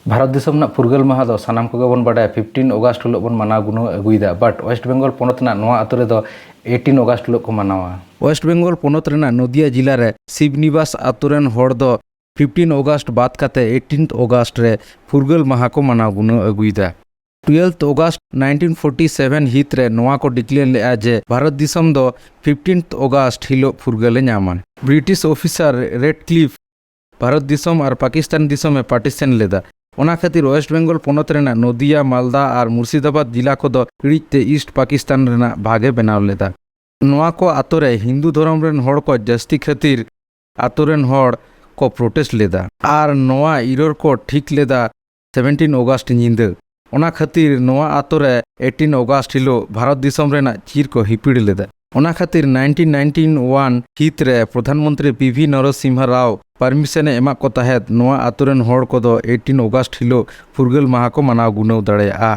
भारत दिसम ना फुरगल माहा दो सानाम को बन बाडा 15 अगस्त हिलो बन मनाव गुनो अगुइदा बाट वेस्ट बेंगल पोनत ना नोआ अतरे दो 18 अगस्त हिलो को मनावा। वेस्ट बेंगल पोनत रेना नदिया जिला रे शिवनिवास अतुरेन होड़ दो 15 अगस्त बाद काते 18 अगस्त रे फुरगल माहा को मनाव गुनो अगुइदा। 12 अगस्त 1947 हित रे नोआ को डिक्लेयर ले जे भारत दिसम दो 15 अगस्त हिलो फुरगले न्यामान। ब्रिटिश ऑफिसर रेडक्लिफ भारत दिसम और पाकिस्तान दिसम में पार्टीशन लेदा। ओना खातिर वेस्ट बेंगल पोनत रेना नदिया मालदा और मुर्शिदाबाद जिला को दो इड़ते ईस्ट पाकिस्तान रेना भागे बनाव लेदा। नोआ को आतोरे हिंदू धर्म रेन होड़ को जस्ती खातिर आतोरेन होड़ को प्रोटेस्ट लेदा और नोआ इरोर को ठीक लेदा 17 अगस्त निंद। ओना खातिर नोआ आतोरे 18 अगस्त हिलो भारत दिसम रेना चीर को हिपिड़ लेदा। ओना खातिर 1991 हित रे प्रधानमंत्री पीवी नरसिम्हा राव परमिशन एमा को तहत नोआ आतुरेन होड़ को दो 18 अगस्त हिलो फुरगल माहा को मनाव गुनव दाड़ेया।